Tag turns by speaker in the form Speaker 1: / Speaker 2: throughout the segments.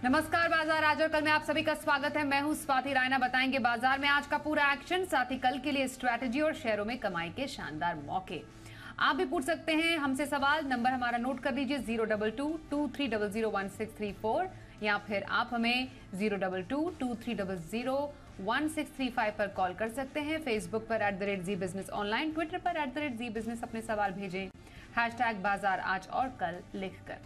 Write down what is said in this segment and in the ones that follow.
Speaker 1: नमस्कार बाजार आज और कल में आप सभी का स्वागत है। मैं हूं स्वाति रायना। बताएंगे बाजार में आज का पूरा एक्शन, साथ ही कल के लिए स्ट्रैटेजी और शेयरों में कमाई के शानदार मौके। आप भी पूछ सकते हैं हमसे सवाल। नंबर हमारा नोट कर लीजिए 02223001634 या फिर आप हमें 02223001635 पर कॉल कर सकते हैं। फेसबुक पर @ZBusinessOnline, ट्विटर पर @ZBusiness अपने सवाल भेजें #बाजार आज और कल लिखकर।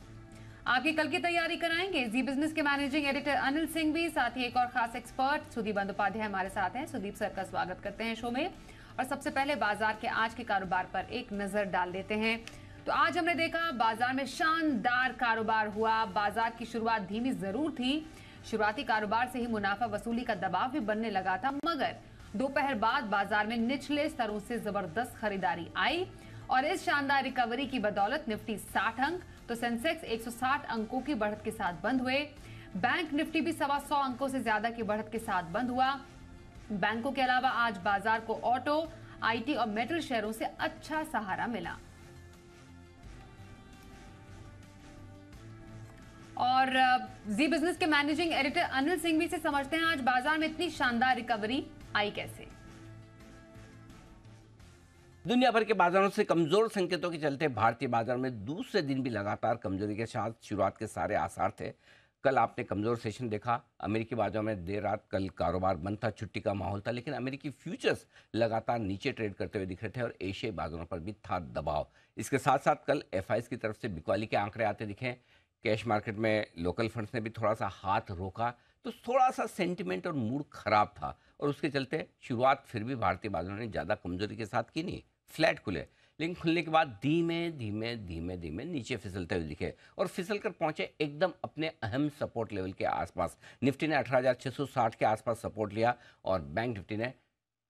Speaker 1: आपकी कल की तैयारी कराएंगे जी बिजनेस के मैनेजिंग एडिटर अनिल सिंह भी, साथ ही एक और खास एक्सपर्ट सुदीप बंदोपाध्याय हमारे साथ हैं। सुदीप सर का स्वागत करते हैं शो में। और सबसे पहले बाजार के आज के कारोबार पर एक नजर डाल देते हैं। तो आज हमने देखा बाजार में शानदार कारोबार हुआ। बाजार की शुरुआत धीमी जरूर थी, शुरुआती कारोबार से ही मुनाफा वसूली का दबाव भी बनने लगा था, मगर दोपहर बाद बाजार में निचले स्तरों से जबरदस्त खरीदारी आई और इस शानदार रिकवरी की बदौलत निफ्टी 60 अंक तो सेंसेक्स 160 अंकों की बढ़त के साथ बंद हुए। बैंक निफ्टी भी 125 अंकों से ज्यादा की बढ़त के साथ बंद हुआ। बैंकों के अलावा आज बाजार को ऑटो, आईटी और मेटल शेयरों से अच्छा सहारा मिला। और जी बिजनेस के मैनेजिंग एडिटर अनिल सिंघवी से समझते हैं आज बाजार में इतनी शानदार रिकवरी आई कैसे।
Speaker 2: दुनिया भर के बाजारों से कमजोर संकेतों के चलते भारतीय बाजार में दूसरे दिन भी लगातार कमजोरी के साथ शुरुआत के सारे आसार थे। कल आपने कमजोर सेशन देखा। अमेरिकी बाजारों में देर रात कल कारोबार बंद था, छुट्टी का माहौल था, लेकिन अमेरिकी फ्यूचर्स लगातार नीचे ट्रेड करते हुए दिख रहे थे और एशियाई बाजारों पर भी था दबाव। इसके साथ साथ कल एफआईज की तरफ से बिकवाली के आंकड़े आते दिखे। कैश मार्केट में लोकल फंड्स ने भी थोड़ा सा हाथ रोका, तो थोड़ा सा सेंटिमेंट और मूड खराब था और उसके चलते शुरुआत फिर भी भारतीय बाजारों ने ज़्यादा कमजोरी के साथ की नहीं, फ्लैट खुले, लेकिन खुलने के बाद धीमे धीमे धीमे धीमे नीचे फिसलते हुए दिखे और फिसल कर पहुंचे एकदम अपने अहम सपोर्ट लेवल के आसपास। निफ्टी ने 18,660 के आसपास सपोर्ट लिया और बैंक निफ्टी ने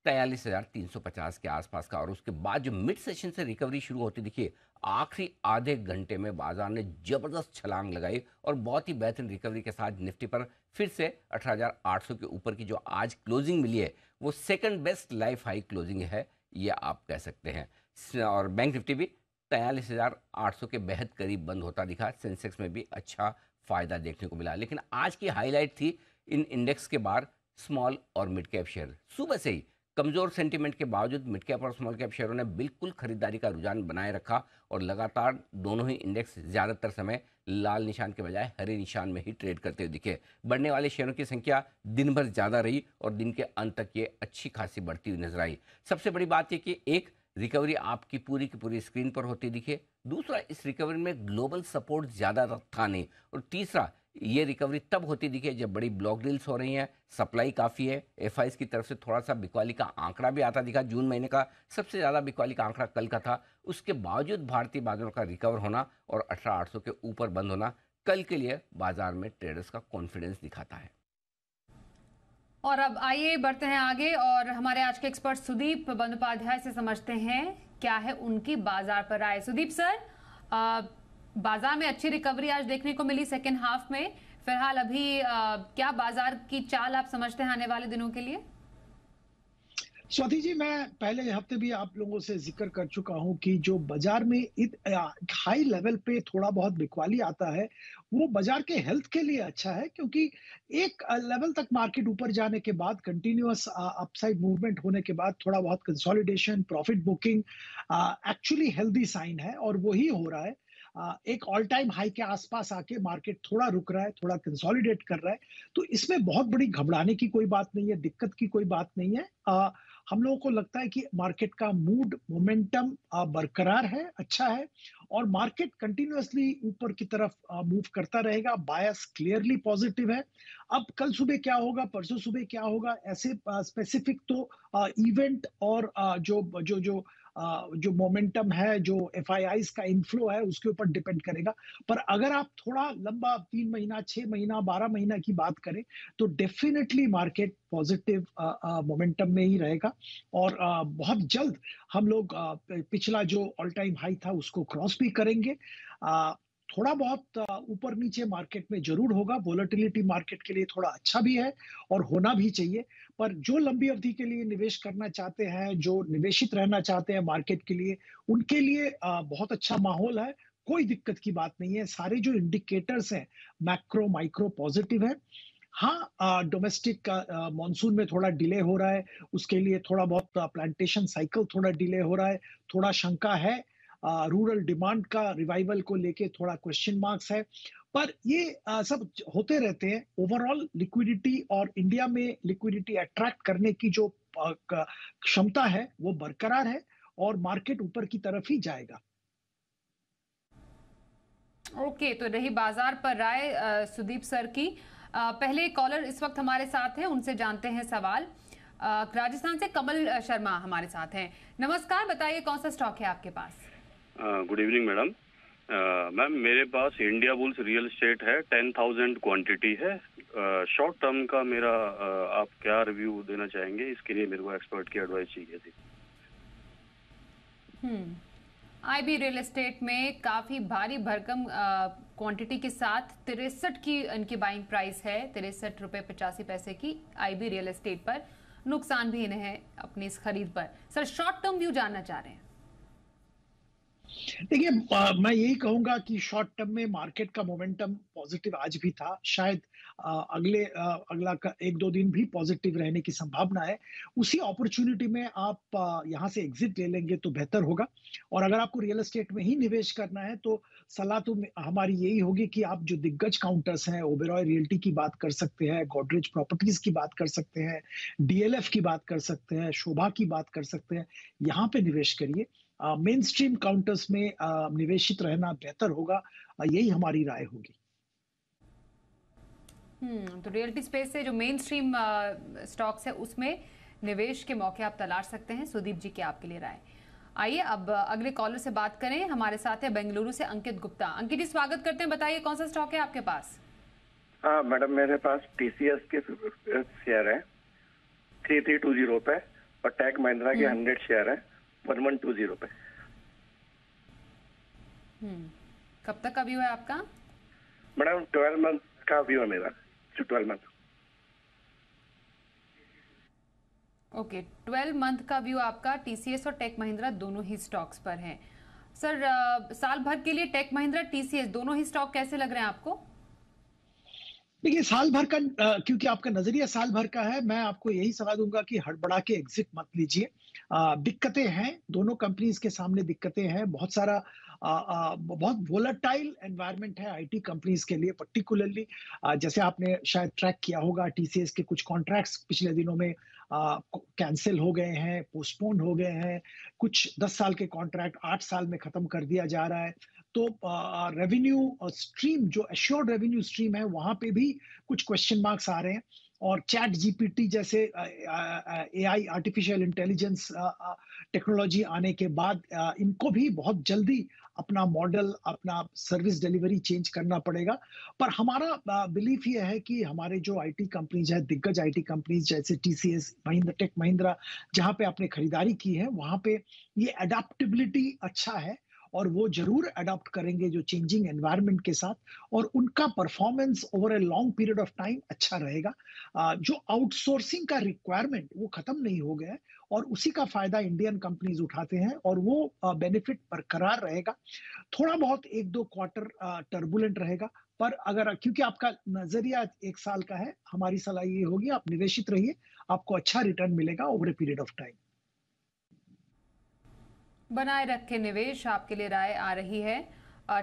Speaker 2: 43,350 के आसपास का। और उसके बाद जो मिड सेशन से रिकवरी शुरू होती दिखी, आखिरी आधे घंटे में बाजार ने जबरदस्त छलांग लगाई और बहुत ही बेहतरीन रिकवरी के साथ निफ्टी पर फिर से 18,800 के ऊपर की जो आज क्लोजिंग मिली है वो second best life high closing है, ये आप कह सकते हैं। और बैंक निफ्टी भी 43,800 के बेहद करीब बंद होता दिखा। सेंसेक्स में भी अच्छा फायदा देखने को मिला। लेकिन आज की हाईलाइट थी इन इंडेक्स के बाहर स्मॉल और मिड कैप शेयर। सुबह से ही कमजोर सेंटीमेंट के बावजूद मिड कैप और स्मॉल कैप शेयरों ने बिल्कुल खरीदारी का रुझान बनाए रखा और लगातार दोनों ही इंडेक्स ज़्यादातर समय लाल निशान के बजाय हरे निशान में ही ट्रेड करते हुए दिखे। बढ़ने वाले शेयरों की संख्या दिन भर ज़्यादा रही और दिन के अंत तक ये अच्छी खासी बढ़ती हुई नजर आई। सबसे बड़ी बात यह कि एक, रिकवरी आपकी पूरी की पूरी स्क्रीन पर होती दिखे। दूसरा, इस रिकवरी में ग्लोबल सपोर्ट ज़्यादा था नहीं। और तीसरा, ये रिकवरी तब होती दिखे जब बड़ी ब्लॉक डील्स हो रही हैं, सप्लाई काफ़ी है। एफआईज की तरफ से थोड़ा सा बिकवाली का आंकड़ा भी आता दिखा। जून महीने का सबसे ज़्यादा बिकवाली का आंकड़ा कल का था। उसके बावजूद भारतीय बाजारों का रिकवर होना और 18,800 के ऊपर बंद होना कल के लिए बाजार में ट्रेडर्स का कॉन्फिडेंस दिखाता है।
Speaker 1: और अब आइए बढ़ते हैं आगे और हमारे आज के एक्सपर्ट सुदीप बंदोपाध्याय से समझते हैं क्या है उनकी बाजार पर राय। सुदीप सर, बाजार में अच्छी रिकवरी आज देखने को मिली सेकेंड हाफ में। फिलहाल अभी क्या बाजार की चाल आप समझते हैं आने वाले दिनों के लिए?
Speaker 3: स्वाति जी, मैं पहले हफ्ते भी आप लोगों से जिक्र कर चुका हूं कि जो बाजार में हाई लेवल पे थोड़ा बहुत बिकवाली आता है वो बाजार के हेल्थ के लिए अच्छा है, क्योंकि एक लेवल तक मार्केट ऊपर जाने के बाद कंटिन्यूअस अपसाइड मूवमेंट होने के बाद थोड़ा बहुत consolidation, profit booking actually healthy sign है और वही हो रहा है। एक ऑल टाइम हाई के आसपास आके मार्केट थोड़ा रुक रहा है, थोड़ा कंसोलिडेट कर रहा है, तो इसमें बहुत बड़ी घबराने की कोई बात नहीं है, दिक्कत की कोई बात नहीं है। हम लोगों को लगता है कि मार्केट का मूड मोमेंटम बरकरार है, अच्छा है और मार्केट कंटिन्यूअसली ऊपर की तरफ मूव करता रहेगा। बायस क्लियरली पॉजिटिव है। अब कल सुबह क्या होगा, परसों सुबह क्या होगा, ऐसे स्पेसिफिक तो इवेंट और जो मोमेंटम है, जो एफआईआईज का इनफ्लो है उसके ऊपर डिपेंड करेगा। पर अगर आप थोड़ा लंबा 3 महीना, 6 महीना, 12 महीना की बात करें तो डेफिनेटली मार्केट पॉजिटिव मोमेंटम में ही रहेगा और बहुत जल्द हम लोग पिछला जो ऑल टाइम हाई था उसको क्रॉस भी करेंगे। थोड़ा बहुत ऊपर नीचे मार्केट में जरूर होगा। वोलेटिलिटी मार्केट के लिए थोड़ा अच्छा भी है और होना भी चाहिए, पर जो लंबी अवधि के लिए निवेश करना चाहते हैं, जो निवेशित रहना चाहते हैं मार्केट के लिए, उनके लिए बहुत अच्छा माहौल है। कोई दिक्कत की बात नहीं है। सारे जो इंडिकेटर्स हैं मैक्रो माइक्रो पॉजिटिव है। हाँ, डोमेस्टिक का मॉनसून में थोड़ा डिले हो रहा है, उसके लिए थोड़ा बहुत प्लांटेशन साइकिल थोड़ा डिले हो रहा है, थोड़ा शंका है। रूरल डिमांड का रिवाइवल को लेके थोड़ा क्वेश्चन मार्क्स है, पर ये सब होते रहते हैं। ओवरऑल लिक्विडिटी और इंडिया में लिक्विडिटी अट्रैक्ट करने की जो क्षमता है वो बरकरार है और मार्केट ऊपर की तरफ ही जाएगा।
Speaker 1: ओके, तो रही बाजार पर राय सुदीप सर की। पहले कॉलर इस वक्त हमारे साथ हैं, उनसे जानते हैं सवाल। राजस्थान से कमल शर्मा हमारे साथ हैं। नमस्कार, बताइए कौन सा स्टॉक है आपके पास?
Speaker 4: Good evening madam. मैम मेरे पास इंडिया बुल्स रियल एस्टेट है, 10,000 क्वांटिटी है। शॉर्ट टर्म का मेरा आप क्या रिव्यू देना चाहेंगे? इसके लिए मेरे को एक्सपर्ट की एडवाइस चाहिए थी।
Speaker 1: आईबी रियल एस्टेट में काफी भारी भरकम क्वांटिटी के साथ 63 की इनकी बाइंग प्राइस है, 63 रुपए 85 पैसे की आईबी रियल एस्टेट पर। नुकसान भी इन्हें है अपनी इस खरीद पर। सर, शॉर्ट टर्म व्यू जानना चाह रहे हैं।
Speaker 3: देखिए, मैं यही कहूंगा कि शॉर्ट टर्म में मार्केट का मोमेंटम पॉजिटिव आज भी था। शायद अगला का 1-2 दिन भी पॉजिटिव रहने की संभावना है। उसी अपॉर्चुनिटी में आप यहाँ से एग्जिट ले लेंगे तो बेहतर होगा। और अगर आपको रियल एस्टेट में ही निवेश करना है तो सलाह तो हमारी यही होगी कि आप जो दिग्गज काउंटर्स हैं, ओबेरॉय रियल्टी की बात कर सकते हैं, गोदरेज प्रॉपर्टीज की बात कर सकते हैं, डीएलएफ की बात कर सकते हैं, शोभा की बात कर सकते हैं, यहाँ पे निवेश करिए। मेन स्ट्रीम काउंटर्स में निवेशित रहना बेहतर होगा, यही हमारी राय होगी।
Speaker 1: तो रियल्टी स्पेस से जो मेन स्ट्रीम स्टॉक्स है उसमें निवेश के मौके आप तलाश सकते हैं। सुदीप जी की आपके लिए राय। आइए अब अगले कॉलर से बात करें। हमारे साथ है बेंगलुरु से अंकित गुप्ता। अंकित जी, स्वागत करते हैं। बताइए कौन सा स्टॉक है आपके पास?
Speaker 5: हाँ मैडम, मेरे पास टीसीएस के शेयर है 3320 पे और टेक महिंद्रा के 100 शेयर है 1120 पे।
Speaker 1: कब तक का व्यू है आपका?
Speaker 5: मैडम 12 मंथ का व्यू है मेरा, 12 मंथ।
Speaker 1: ओके, 12 मंथ का व्यू आपका टीसीएस और टेक महिंद्रा दोनों ही स्टॉक्स पर है। सर, साल भर के लिए टेक महिंद्रा टीसीएस दोनों ही स्टॉक कैसे लग रहे हैं आपको?
Speaker 3: देखिए, साल भर का क्योंकि आपका नजरिया साल भर का है, मैं आपको यही सलाह दूंगा कि हड़बड़ा के एग्जिट मत लीजिए। दिक्कतें हैं, दोनों कंपनीज के सामने दिक्कतें हैं। बहुत वोलेटाइल एनवायरनमेंट है आईटी कंपनीज के लिए पर्टिकुलरली। जैसे आपने शायद ट्रैक किया होगा, टीसीएस के कुछ कॉन्ट्रैक्ट्स पिछले दिनों में कैंसिल हो गए हैं, पोस्टपोन हो गए हैं। कुछ 10 साल के कॉन्ट्रैक्ट 8 साल में खत्म कर दिया जा रहा है। तो रेवेन्यू स्ट्रीम, जो एश्योर्ड रेवेन्यू स्ट्रीम है, वहां पे भी कुछ क्वेश्चन मार्क्स आ रहे हैं। और चैट जीपीटी जैसे एआई, आर्टिफिशियल इंटेलिजेंस टेक्नोलॉजी आने के बाद इनको भी बहुत जल्दी अपना मॉडल, अपना सर्विस डिलीवरी चेंज करना पड़ेगा। पर हमारा बिलीफ ये है कि हमारे जो आईटी कंपनीज है, दिग्गज आईटी कंपनीज जैसे टीसीएस, महिंद्रा, टेक महिंद्रा, जहां पे आपने खरीदारी की है, वहां पे ये अडेप्टेबिलिटी अच्छा है और वो जरूर अडॉप्ट करेंगे जो चेंजिंग एनवायरनमेंट के साथ, और उनका performance over a long period of time अच्छा रहेगा। जो आउटसोर्सिंग का रिक्वायरमेंट वो खत्म नहीं हो गया है और उसी का फायदा इंडियन कंपनीज उठाते हैं और वो बेनिफिट बरकरार रहेगा। थोड़ा बहुत 1-2 क्वार्टर टर्बुलेंट रहेगा, पर अगर क्योंकि आपका नजरिया 1 साल का है, हमारी सलाह ये होगी आप निवेशित रहिए, आपको अच्छा रिटर्न मिलेगा over a period of time.
Speaker 1: बनाए रखे निवेश आपके लिए राय आ रही है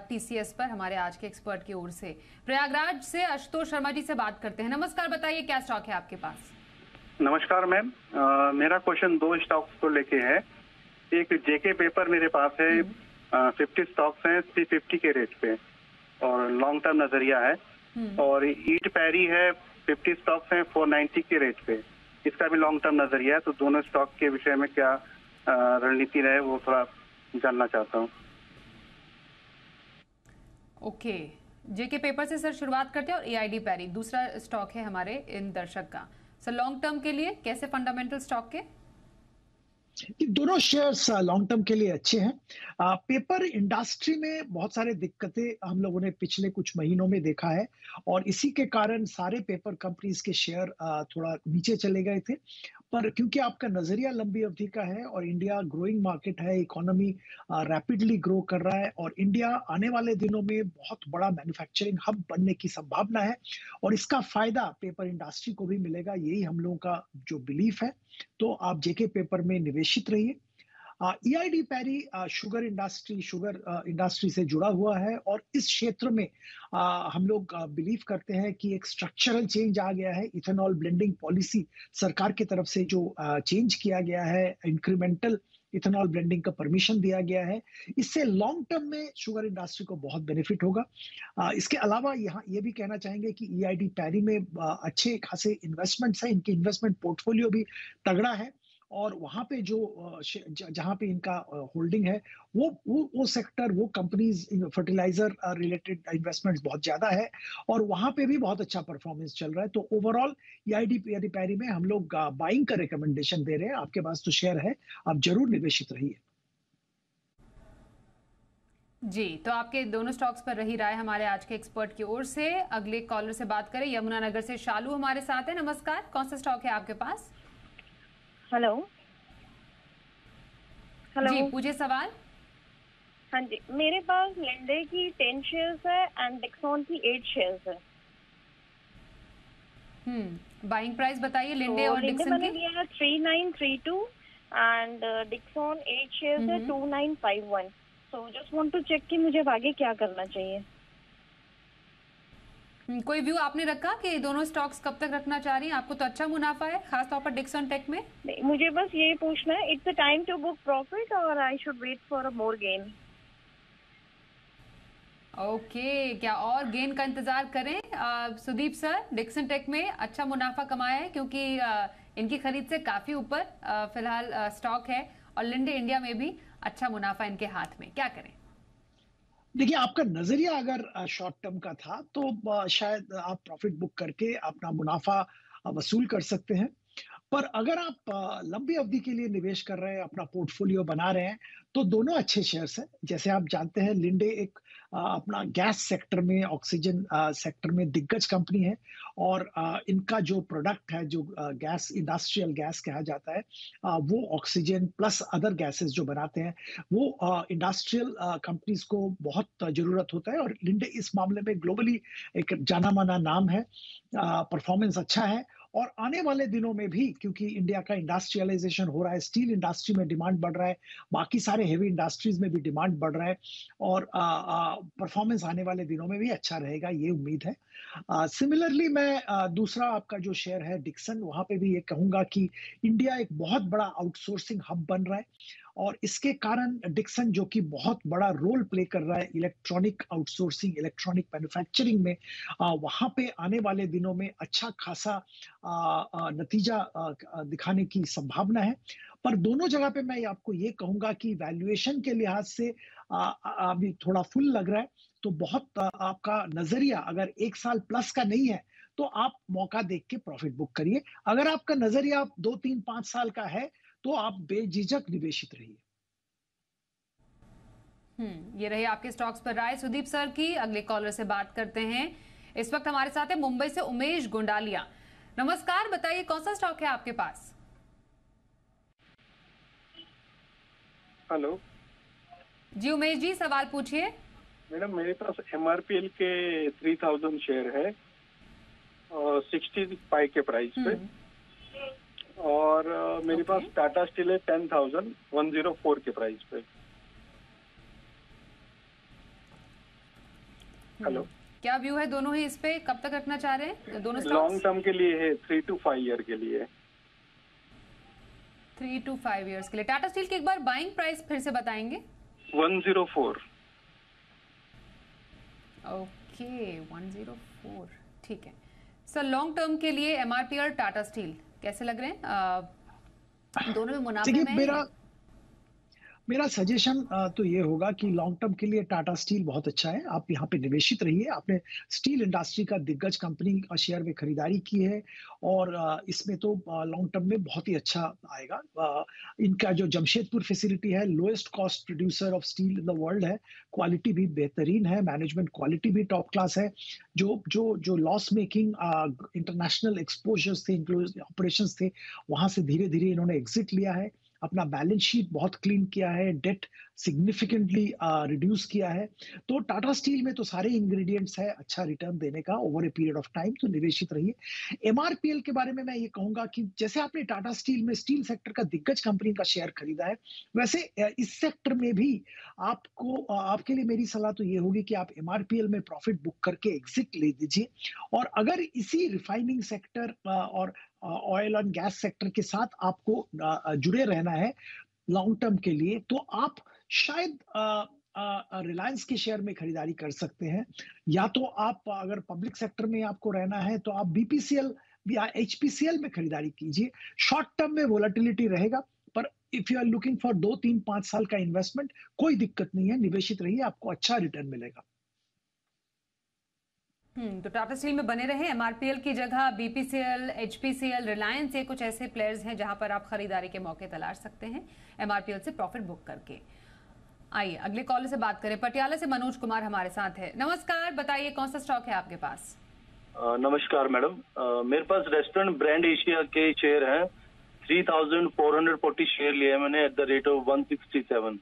Speaker 1: टीसीएस पर हमारे आज के एक्सपर्ट की ओर से। प्रयागराज से आशुतोष शर्मा जी से बात करते हैं। नमस्कार, बताइए क्या स्टॉक है आपके पास?
Speaker 6: नमस्कार मैम, मेरा क्वेश्चन 2 स्टॉक्स को लेके है। एक जेके पेपर मेरे पास है, 50 स्टॉक्स हैं 350 के रेट पे और लॉन्ग टर्म नजरिया है। और ईट पैरी है, 50 स्टॉक्स हैं 490 के रेट पे, इसका भी लॉन्ग टर्म नजरिया है। तो दोनों स्टॉक के विषय में क्या रणनीति रहे वो थोड़ा जानना चाहता हूँ।
Speaker 1: ओके, जेके पेपर से सर शुरुआत करते हैं और एआईडी पैरी दूसरा स्टॉक है हमारे इन दर्शक का। सर, लॉन्ग टर्म के लिए कैसे फंडामेंटल स्टॉक के?
Speaker 3: दोनों शेयर्स लॉन्ग टर्म के लिए अच्छे हैं। पेपर इंडस्ट्री में बहुत सारे दिक्कतें हम लोगों ने पिछले कुछ महीनों में देखा है और इसी के कारण सारे पेपर कंपनीज के शेयर थोड़ा नीचे चले गए थे। पर क्योंकि आपका नजरिया लंबी अवधि का है और इंडिया ग्रोइंग मार्केट है, इकोनॉमी रैपिडली ग्रो कर रहा है और इंडिया आने वाले दिनों में बहुत बड़ा मैन्युफैक्चरिंग हब बनने की संभावना है और इसका फायदा पेपर इंडस्ट्री को भी मिलेगा, यही हम लोगों का जो बिलीफ है। तो आप जेके पेपर में निवेशित रहिए। ईआईडी पैरी शुगर इंडस्ट्री से जुड़ा हुआ है और इस क्षेत्र में हम लोग बिलीव करते हैं कि एक स्ट्रक्चरल चेंज आ गया है। इथेनॉल ब्लेंडिंग पॉलिसी सरकार की तरफ से जो चेंज किया गया है, इंक्रीमेंटल इथेनॉल ब्लेंडिंग का परमिशन दिया गया है, इससे लॉन्ग टर्म में शुगर इंडस्ट्री को बहुत बेनिफिट होगा। इसके अलावा यहाँ ये भी कहना चाहेंगे कि ईआईडी पैरी में अच्छे खासे इन्वेस्टमेंट्स हैं, इनकी इन्वेस्टमेंट पोर्टफोलियो भी तगड़ा है और वहां पे जो जहां पे इनका होल्डिंग है वो सेक्टर, वो कंपनीज फर्टिलाइजर रिलेटेड इन्वेस्टमेंट्स बहुत ज्यादा है और वहां पे भी बहुत अच्छा परफॉर्मेंस चल रहा है। तो ओवरऑल ईआईडी पैरी में हम लोग बाइंग का रिकमेंडेशन दे रहे हैं। आपके पास तो शेयर है, आप जरूर निवेशित रहिए।
Speaker 1: जी, तो आपके दोनों स्टॉक्स पर रही राय हमारे आज के एक्सपर्ट की ओर से। अगले कॉलर से बात करें, यमुनानगर से शालू हमारे साथ है। नमस्कार, कौन सा स्टॉक है आपके पास?
Speaker 7: हेलो हेलो
Speaker 1: जी, पूछिए सवाल।
Speaker 7: हाँ जी, मेरे पास लिंडे की 10 शेयर्स है एंड डिक्सन की 8 शेयर्स है।
Speaker 1: बाइंग प्राइस बताइए लिंडे
Speaker 7: तो
Speaker 1: और
Speaker 7: लिंडे
Speaker 1: डिक्सन
Speaker 7: मैंने
Speaker 1: की।
Speaker 7: लिया है 3932 एंड डिक्सन 8 शेयर्स है 2951। So just want to check कि मुझे अब आगे क्या करना चाहिए।
Speaker 1: कोई व्यू आपने रखा कि दोनों स्टॉक्स कब तक रखना चाह रही हैं? आपको तो अच्छा मुनाफा है, खासतौर पर डिक्सन टेक में।
Speaker 7: नहीं, मुझे बस ये पूछना है, it's a time to book profit और I should wait for a more gain.
Speaker 1: Okay, क्या और गेन का इंतजार करें? सुदीप सर, डिक्सन टेक में अच्छा मुनाफा कमाया है क्योंकि इनकी खरीद से काफी ऊपर फिलहाल स्टॉक है और लिंडे इंडिया में भी अच्छा मुनाफा इनके हाथ में, क्या करें?
Speaker 3: देखिए, आपका नजरिया अगर शॉर्ट टर्म का था तो शायद आप प्रॉफिट बुक करके अपना मुनाफा वसूल कर सकते हैं। पर अगर आप लंबी अवधि के लिए निवेश कर रहे हैं, अपना पोर्टफोलियो बना रहे हैं, तो दोनों अच्छे शेयर्स हैं। जैसे आप जानते हैं, लिंडे एक अपना गैस सेक्टर में, ऑक्सीजन सेक्टर में दिग्गज कंपनी है और इनका जो प्रोडक्ट है, जो गैस, इंडस्ट्रियल गैस कहा जाता है, वो ऑक्सीजन प्लस अदर गैसेस जो बनाते हैं, वो इंडस्ट्रियल कंपनीज को बहुत जरूरत होता है और लिंडे इस मामले में ग्लोबली एक जाना माना नाम है। परफॉर्मेंस अच्छा है और आने वाले दिनों में भी, क्योंकि इंडिया का इंडस्ट्रियलाइजेशन हो रहा है, स्टील इंडस्ट्री में डिमांड बढ़ रहा है, बाकी सारे हेवी इंडस्ट्रीज में भी डिमांड बढ़ रहा है और परफॉर्मेंस आने वाले दिनों में भी अच्छा रहेगा, ये उम्मीद है। सिमिलरली मैं दूसरा आपका जो शेयर है डिक्सन, वहां पे भी ये कहूंगा कि इंडिया एक बहुत बड़ा आउटसोर्सिंग हब बन रहा है और इसके कारण डिक्सन, जो कि बहुत बड़ा रोल प्ले कर रहा है इलेक्ट्रॉनिक आउटसोर्सिंग, इलेक्ट्रॉनिक मैन्युफैक्चरिंग में, वहां पे आने वाले दिनों में अच्छा खासा नतीजा दिखाने की संभावना है। पर दोनों जगह पे मैं आपको ये कहूंगा कि वैल्यूएशन के लिहाज से अभी थोड़ा फुल लग रहा है, तो बहुत आपका नजरिया अगर 1 साल प्लस का नहीं है तो आप मौका देख के प्रॉफिट बुक करिए। अगर आपका नजरिया 2, 3, 5 साल का है तो आप बेझिझक निवेशित रहिए।
Speaker 1: ये रही आपके स्टॉक्स पर राय सुदीप सर की। अगले कॉलर से बात करते हैं। इस वक्त हमारे साथ है मुंबई से उमेश गुंडालिया। नमस्कार, बताइए कौन सा स्टॉक है आपके पास?
Speaker 6: हेलो
Speaker 1: जी उमेश जी, सवाल पूछिए।
Speaker 6: मैडम, मेरे पास MRPL के 3000 शेयर है और 65 के प्राइस पे और मेरे पास टाटा स्टील है 10,104 के प्राइस पे। हेलो,
Speaker 1: क्या व्यू है दोनों ही इस पे? कब तक रखना चाह रहे हैं दोनों स्टॉक्स?
Speaker 6: लॉन्ग टर्म के लिए है, 3 to 5 ईयर के लिए।
Speaker 1: 3 to 5 इयर्स के लिए। टाटा स्टील की एक बार बाइंग प्राइस फिर से बताएंगे?
Speaker 6: 104।
Speaker 1: ओके, 104, ठीक है सर। लॉन्ग टर्म के लिए MRPL टाटा स्टील कैसे लग रहे हैं? दोनों में मुनाफे में
Speaker 3: मेरा सजेशन तो ये होगा कि लॉन्ग टर्म के लिए टाटा स्टील बहुत अच्छा है। आप यहाँ पे निवेशित रहिए। आपने स्टील इंडस्ट्री का दिग्गज कंपनी का शेयर में खरीदारी की है और इसमें तो लॉन्ग टर्म में बहुत ही अच्छा आएगा। इनका जो जमशेदपुर फैसिलिटी है, lowest cost producer of steel in the world है। क्वालिटी भी बेहतरीन है, मैनेजमेंट क्वालिटी भी टॉप क्लास है। जो जो जो लॉस मेकिंग इंटरनेशनल एक्सपोजर्स थे, ऑपरेशंस थे, वहां से धीरे धीरे इन्होंने एग्जिट लिया है। अपना बैलेंस शीट बहुत क्लीन किया है, डेट सिग्निफिकेंटली रिड्यूस किया है। तो टाटा स्टील में तो सारे इंग्रेडिएंट्स है अच्छा रिटर्न देने का over a period of time, तो निवेशित रहिए। एमआरपीएल के बारे में मैं ये कहूंगा कि जैसे आपने टाटा स्टील में स्टील सेक्टर का दिग्गज कंपनी का शेयर खरीदा है, वैसे इस सेक्टर में भी आपके लिए मेरी सलाह तो ये होगी कि आप एमआरपीएल में प्रॉफिट बुक करके एग्जिट ले दीजिए। और अगर इसी रिफाइनिंग सेक्टर और ऑयल एंड गैस सेक्टर के साथ आपको जुड़े रहना है लॉन्ग टर्म के लिए, तो आप शायद रिलायंस के शेयर में खरीदारी कर सकते हैं। या तो आप अगर पब्लिक सेक्टर में आपको रहना है तो आप बीपीसीएल या एचपीसीएल में खरीदारी कीजिए। शॉर्ट टर्म में वोलेटिलिटी रहेगा, पर if you are looking for 2, 3, 5 साल का इन्वेस्टमेंट, कोई दिक्कत नहीं है, निवेशित रहिए, आपको अच्छा रिटर्न मिलेगा।
Speaker 1: तो टाटा स्टील में बने रहे। एमआरपीएल की जगह बीपीसीएल, एचपीसीएल, रिलायंस, ये कुछ ऐसे प्लेयर्स हैं जहां पर आप खरीदारी के मौके तलाश सकते हैं एमआरपीएल से प्रॉफिट बुक करके। आइए अगले कॉलर से बात करें। पटियाला से मनोज कुमार हमारे साथ है। नमस्कार, बताइए कौन सा स्टॉक है आपके पास?
Speaker 8: नमस्कार मैडम, मेरे पास रेस्टोरेंट ब्रांड एशिया के शेयर हैं। 3440 शेयर लिए मैंने एट द रेट ऑफ 167।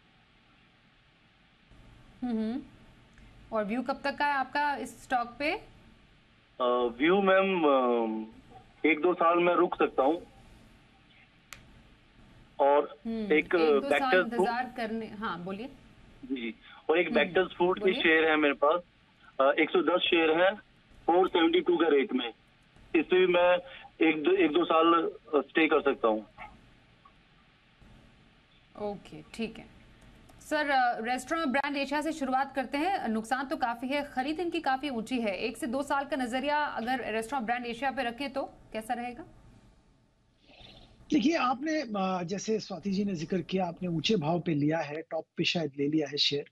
Speaker 1: और व्यू कब तक का है आपका इस स्टॉक पे?
Speaker 8: व्यू मैम 1-2 साल में रुक सकता हूँ। और एक बैक्टर्स
Speaker 1: इंतजार करने, हाँ बोलिए
Speaker 8: जी। और एक बैक्टर्स फूड के शेयर है मेरे पास, 110 शेयर है 472 के रेट में। इससे भी मैं एक दो साल स्टे कर सकता हूँ।
Speaker 1: ओके ठीक है सर। रेस्टोरेंट ब्रांड एशिया से शुरुआत करते हैं। नुकसान तो काफी है, खरीद इनकी काफी ऊंची है। 1 से 2 साल का नजरिया अगर रेस्टोरेंट ब्रांड एशिया पे रखें तो कैसा रहेगा?
Speaker 3: देखिए, आपने जैसे स्वाति जी ने जिक्र किया, आपने ऊंचे भाव पे लिया है, टॉप पे शायद ले लिया है शेयर।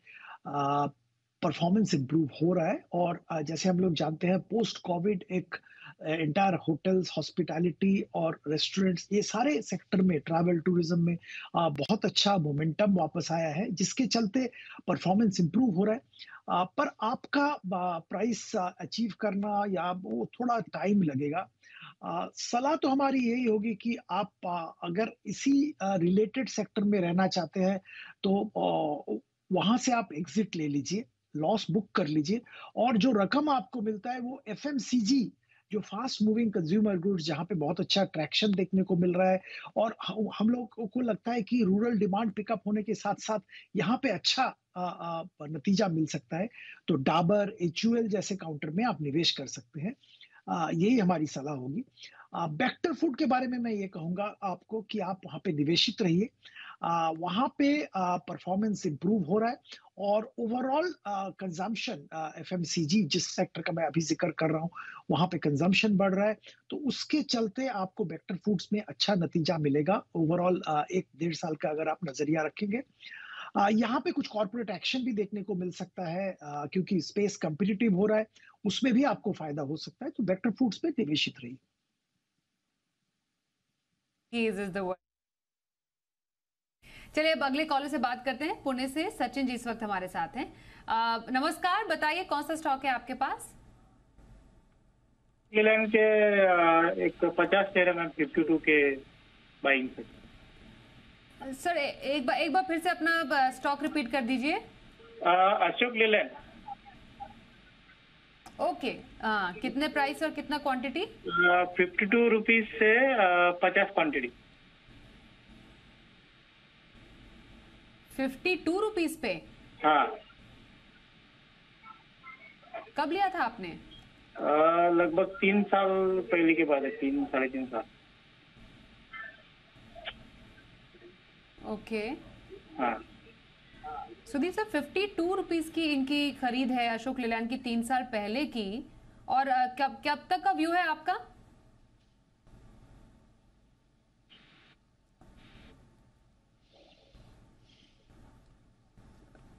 Speaker 3: परफॉर्मेंस इंप्रूव हो रहा है और जैसे हम लोग जानते हैं पोस्ट कोविड एक एंटायर होटल्स, हॉस्पिटैलिटी और रेस्टोरेंट्स, ये सारे सेक्टर में, ट्रैवल टूरिज्म में बहुत अच्छा मोमेंटम वापस आया है, जिसके चलते परफॉर्मेंस इंप्रूव हो रहा है। पर आपका प्राइस अचीव करना या वो थोड़ा टाइम लगेगा। सलाह तो हमारी यही होगी कि आप अगर इसी रिलेटेड सेक्टर में रहना चाहते हैं तो वहां से आप एग्जिट ले लीजिए, लॉस बुक कर लीजिए। और जो रकम आपको मिलता है वो एफएमसीजी, जो फास्ट मूविंग कंज्यूमर गुड्स, जहाँ पे बहुत अच्छा ट्रैक्शन देखने को मिल रहा है और हम लोग को लगता है कि रूरल डिमांड पिकअप होने के साथ साथ यहाँ पे अच्छा नतीजा मिल सकता है, तो डाबर, एचयूएल जैसे काउंटर में आप निवेश कर सकते हैं। यही हमारी सलाह होगी। बेक्टर फूड के बारे में मैं ये कहूंगा आपको कि आप वहाँ पे निवेशित रहिए। वहाँ पे परफॉर्मेंस इंप्रूव हो रहा है और ओवरऑल कंजम्पशन, एफएमसीजी जिस सेक्टर का मैं अभी जिक्र कर रहा हूँ, वहाँ पे कंजम्पशन बढ़ रहा है, तो उसके चलते आपको बेक्टर फूड्स में अच्छा नतीजा मिलेगा ओवरऑल 1-1.5 साल का अगर आप नजरिया रखेंगे। यहाँ पे कुछ कॉर्पोरेट एक्शन भी देखने को मिल सकता है क्योंकि स्पेस कम्पिटिटिव हो रहा है, उसमें भी आपको फायदा हो सकता है, तो बेक्टर फूड्स पे निवेशित रहिए।
Speaker 1: चलिए अब अगले कॉलर से बात करते हैं। पुणे से सचिन जी इस वक्त हमारे साथ हैं। नमस्कार, बताइए कौन सा स्टॉक है आपके पास?
Speaker 9: न्यूजीलैंड के एक 50 शेयर है मैम, 52 के बाइंग पे।
Speaker 1: सर एक बार फिर से अपना स्टॉक रिपीट कर दीजिए।
Speaker 9: अशोक लीलैंड।
Speaker 1: ओके, कितने प्राइस और कितना क्वांटिटी?
Speaker 9: 52 रुपीज से 50 क्वांटिटी।
Speaker 1: 52 रुपीज पे?
Speaker 9: हाँ।
Speaker 1: कब लिया था आपने?
Speaker 9: लगभग 3 साल पहले के बाद है, 3-3.5 साल।
Speaker 1: ओके।
Speaker 9: हाँ।
Speaker 1: सुदीप सर, 52 रुपीज की इनकी खरीद है अशोक लीलैंड की 3 साल पहले की, और कब तक का व्यू है आपका?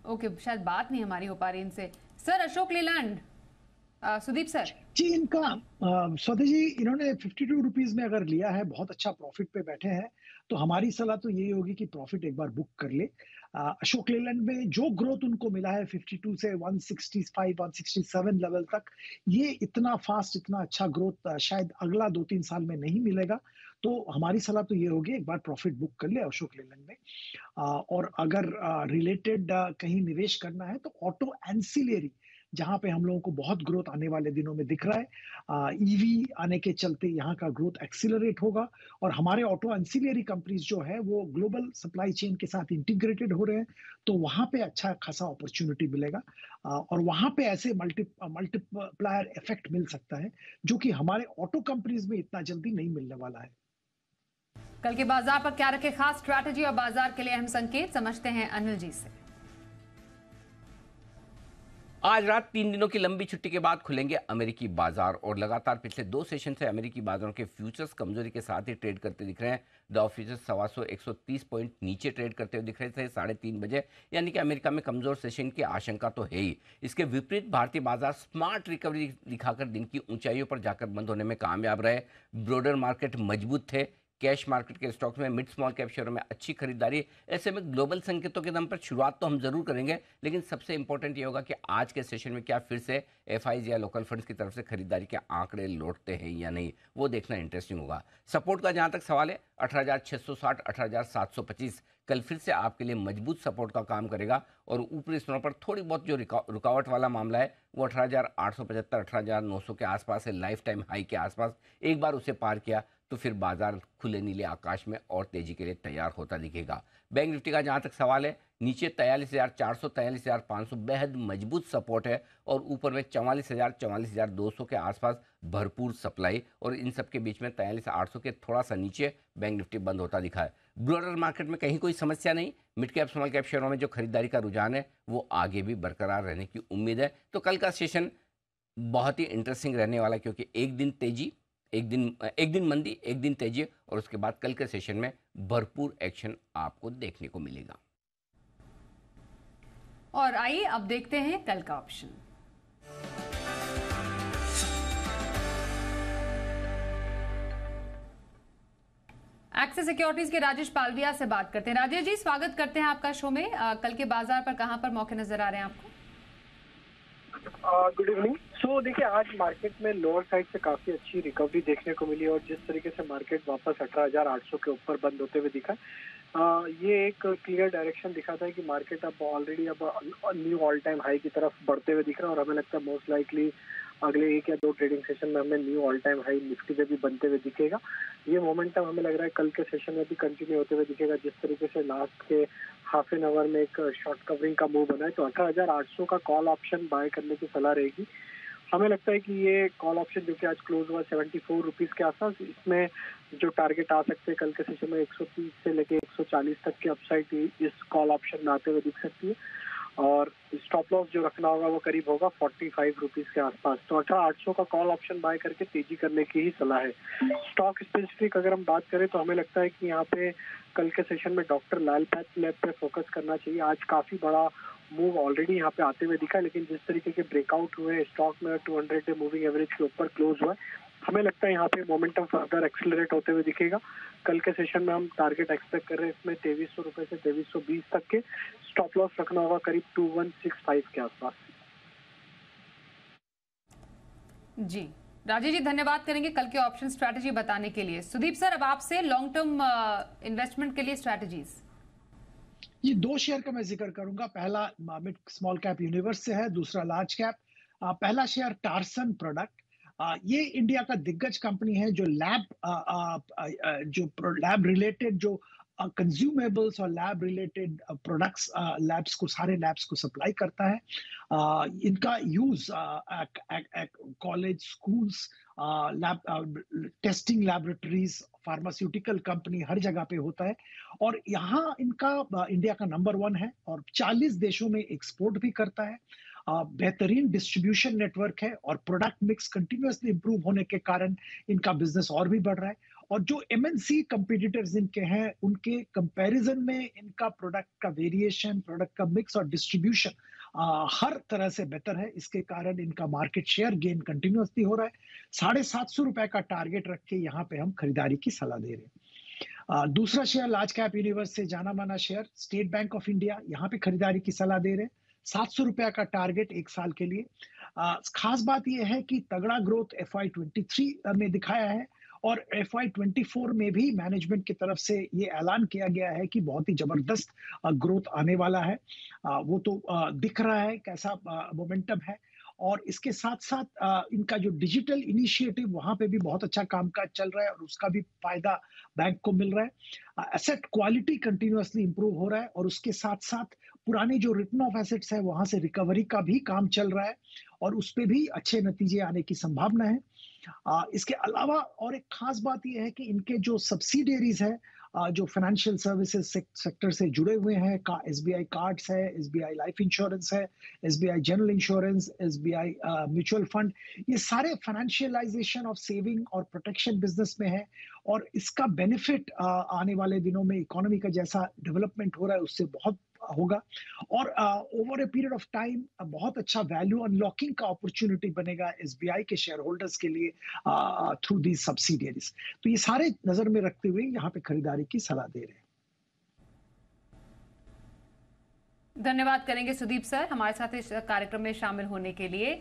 Speaker 1: ओके, शायद बात नहीं हमारी हो पा रही इनसे। सर अशोक लेलैंड, सुदीप सर
Speaker 3: जी, इनका स्वदेश जी इन्होंने 52 रुपीज में अगर लिया है, बहुत अच्छा प्रॉफिट पे बैठे हैं, तो हमारी सलाह तो यही होगी कि प्रॉफिट एक बार बुक कर ले। अशोक लेलैंड में जो ग्रोथ उनको मिला है 52 से 165 167 लेवल तक, ये इतना फास्ट, इतना अच्छा ग्रोथ शायद अगला 2-3 साल में नहीं मिलेगा। तो हमारी सलाह तो ये होगी एक बार प्रॉफिट बुक कर ले अशोक लेलैंड में। और अगर रिलेटेड कहीं निवेश करना है तो ऑटो एंसिलरी, जहां पे हम लोगों को बहुत ग्रोथ आने वाले दिनों में दिख रहा है, ईवी आने के चलते यहाँ का ग्रोथ एक्सीलरेट होगा। और हमारे ऑटो एंसिलरी कंपनीज जो है वो ग्लोबल सप्लाई चेन के साथ इंटीग्रेटेड हो रहे हैं, तो वहां पे अच्छा खासा अपॉर्चुनिटी मिलेगा। और वहां पे ऐसे मल्टीप्लायर इफेक्ट मिल सकता है जो कि हमारे ऑटो कंपनीज में इतना जल्दी नहीं मिलने वाला है।
Speaker 1: कल के बाजार पर क्या रखे खास स्ट्रैटेजी और बाजार के लिए अहम संकेत, समझते हैं अनिल जी से।
Speaker 2: आज रात 3 दिनों की लंबी छुट्टी के बाद खुलेंगे अमेरिकी बाजार और लगातार पिछले 2 सेशन से अमेरिकी बाजारों के फ्यूचर्स कमजोरी के साथ ही ट्रेड करते दिख रहे हैं। डाउ फ्यूचर्स 130 पॉइंट नीचे ट्रेड करते हुए दिख रहे थे 3:30 बजे, यानी कि अमेरिका में कमजोर सेशन की आशंका तो है ही। इसके विपरीत भारतीय बाजार स्मार्ट रिकवरी दिखाकर दिन की ऊंचाइयों पर जाकर बंद होने में कामयाब रहे। ब्रॉडर मार्केट मजबूत थे। कैश मार्केट के स्टॉक्स में मिड स्मॉल कैप शेयरों में अच्छी खरीदारी। ऐसे में ग्लोबल संकेतों के दम पर शुरुआत तो हम जरूर करेंगे, लेकिन सबसे इंपॉर्टेंट ये होगा कि आज के सेशन में क्या फिर से एफआईज या लोकल फंड्स की तरफ से खरीदारी के आंकड़े लौटते हैं या नहीं, वो देखना इंटरेस्टिंग होगा। सपोर्ट का जहां तक सवाल है 18,660 18,725 कल फिर से आपके लिए मजबूत सपोर्ट का काम करेगा। और ऊपरी स्तरों पर थोड़ी बहुत जो रुकावट वाला मामला है वो 18,875 18,900 के आसपास है, लाइफ टाइम हाई के आसपास। एक बार उसे पार किया तो फिर बाजार खुले नीले आकाश में और तेजी के लिए तैयार होता दिखेगा। बैंक निफ्टी का जहां तक सवाल है नीचे 43,400 43,500 बेहद मजबूत सपोर्ट है और ऊपर में 44,000 44,200 के आसपास भरपूर सप्लाई, और इन सब के बीच में 43,800 के थोड़ा सा नीचे बैंक निफ्टी बंद होता दिखा है। ब्रॉडर मार्केट में कहीं कोई समस्या नहीं। मिड कैप स्मॉल कैप शेयरों में जो खरीदारी का रुझान है वो आगे भी बरकरार रहने की उम्मीद है। तो कल का सेशन बहुत ही इंटरेस्टिंग रहने वाला है, क्योंकि एक दिन तेजी, एक दिन मंदी, एक दिन तेजी, और उसके बाद कल के सेशन में भरपूर एक्शन आपको देखने को मिलेगा।
Speaker 1: और आइए अब देखते हैं कल का ऑप्शन। एक्सिस सिक्योरिटीज के राजेश पालविया से बात करते हैं। राजेश जी, स्वागत करते हैं आपका शो में। कल के बाजार पर कहां पर मौके नजर आ रहे हैं आपको?
Speaker 10: Good evening. सो देखिए, आज मार्केट में लोअर साइड से काफी अच्छी रिकवरी देखने को मिली और जिस तरीके से मार्केट वापस 18,800 के ऊपर बंद होते हुए दिखा, ये एक क्लियर डायरेक्शन दिखाता है कि मार्केट अब ऑलरेडी अब न्यू ऑल टाइम हाई की तरफ बढ़ते हुए दिख रहा है। और हमें लगता है मोस्ट लाइकली अगले 1 या 2 ट्रेडिंग सेशन में हमें knew all time high Nifty पे भी बनते हुए दिखेगा। ये मोमेंटम हमें लग रहा है कल के सेशन में भी कंटिन्यू होते हुए दिखेगा। जिस तरीके से लास्ट के हाफ एन आवर में एक शॉर्ट कवरिंग का मूव बना है, तो 18,800 का कॉल ऑप्शन बाय करने की सलाह रहेगी। हमें लगता है कि ये कॉल ऑप्शन जो कि आज क्लोज हुआ 74 रुपीज के आसपास, इसमें जो टारगेट आ सकते हैं कल के सेशन में 130 से लेके 140 तक की अपसाइड इस कॉल ऑप्शन में आते हुए दिख सकती है। और स्टॉप लॉस जो रखना होगा वो करीब होगा 45 रुपीज के आसपास। तो 18,800 का कॉल ऑप्शन बाय करके तेजी करने की ही सलाह है। स्टॉक स्पेसिफिक अगर हम बात करें तो हमें लगता है कि यहाँ पे कल के सेशन में डॉक्टर लाल पैथलैब पे फोकस करना चाहिए। आज काफी बड़ा मूव ऑलरेडी यहाँ पे आते हुए दिखा, लेकिन जिस तरीके के ब्रेकआउट हुए स्टॉक में 200 डे मूविंग एवरेज के ऊपर क्लोज हुआ है, हमें लगता है यहाँ पे मोमेंटम फर्दर एक्सेलरेट होते हुए दिखेगा। कल के सेशन में हम टारगेट एक्सपेक्ट कर रहे हैं इसमें 2300 रुपए से 2320 तक के। स्टॉप लॉस रखना होगा करीब 2165 के आसपास।
Speaker 1: जी राजेश जी, धन्यवाद करेंगे कल के ऑप्शन स्ट्रैटेजी बताने के लिए। सुदीप सर, अब आपसे लॉन्ग टर्म इन्वेस्टमेंट के लिए स्ट्रैटेजीज।
Speaker 3: ये 2 शेयर का मैं जिक्र करूंगा। पहला मिड स्मॉल कैप यूनिवर्स से है, दूसरा लार्ज कैप। पहला शेयर टार्सन प्रोडक्ट। ये इंडिया का दिग्गज कंपनी है जो लैब रिलेटेड जो कंज्यूमेबल्स और लैब रिलेटेड प्रोडक्ट्स लैब्स को, सारे लैब्स को सप्लाई करता है। इनका use college, schools, lab testing laboratories, pharmaceutical company हर जगह पे होता है। और यहाँ इनका इंडिया का नंबर 1 है और 40 देशों में एक्सपोर्ट भी करता है। बेहतरीन डिस्ट्रीब्यूशन नेटवर्क है और प्रोडक्ट मिक्स कंटिन्यूअसली इंप्रूव होने के कारण इनका बिजनेस और भी बढ़ रहा है। और जो एमएनसी कंपटीटर्स इनके हैं उनके कंपैरिजन में इनका प्रोडक्ट का वेरिएशन, प्रोडक्ट का मिक्स और डिस्ट्रीब्यूशन हर तरह से बेहतर है। इसके कारण इनका मार्केट शेयर गेन कंटिन्यूअसली हो रहा है। 750 रुपए का टारगेट रख के यहाँ पे हम खरीदारी की सलाह दे रहे हैं। दूसरा शेयर लार्ज कैप यूनिवर्स से जाना माना share state bank of India, यहाँ पे खरीदारी की सलाह दे रहे हैं। 700 रुपए का टारगेट 1 साल के लिए। खास बात यह है कि तगड़ा ग्रोथ FY23 में दिखाया है और FY24 में भी मैनेजमेंट की तरफ से ये ऐलान किया गया है कि बहुत ही जबरदस्त ग्रोथ आने वाला है। वो तो दिख रहा है कैसा मोमेंटम है। और इसके साथ साथ इनका जो डिजिटल इनिशिएटिव वहां पे भी बहुत अच्छा कामकाज चल रहा है और उसका भी फायदा बैंक को मिल रहा है। एसेट क्वालिटी कंटिन्यूअसली इंप्रूव हो रहा है और उसके साथ साथ पुराने जो रिटर्न ऑफ एसेट्स है वहां से रिकवरी का भी काम चल रहा है और उस पे भी अच्छे नतीजे आने की संभावना है। इसके अलावा और एक खास बात यह है कि इनके जो सब्सिडियरीज है जो फाइनेंशियल सर्विसेज सेक्टर से जुड़े हुए हैं, SBI कार्ड्स है, SBI लाइफ इंश्योरेंस है, SBI general insurance, SBI mutual fund, ये सारे फाइनेंशियलाइजेशन ऑफ सेविंग और प्रोटेक्शन बिजनेस में है और इसका बेनिफिट आने वाले दिनों में इकोनॉमी का जैसा डेवलपमेंट हो रहा है उससे बहुत होगा और over a period of time बहुत अच्छा वैल्यू अनलॉकिंग का अपॉर्चुनिटी बनेगा SBI के शेयर होल्डर्स के लिए थ्रू दीज सब्सिडियरीज। तो ये सारे नजर में रखते हुए यहाँ पे खरीदारी की सलाह दे रहे हैं।
Speaker 1: धन्यवाद करेंगे सुदीप सर हमारे साथ इस कार्यक्रम में शामिल होने के लिए।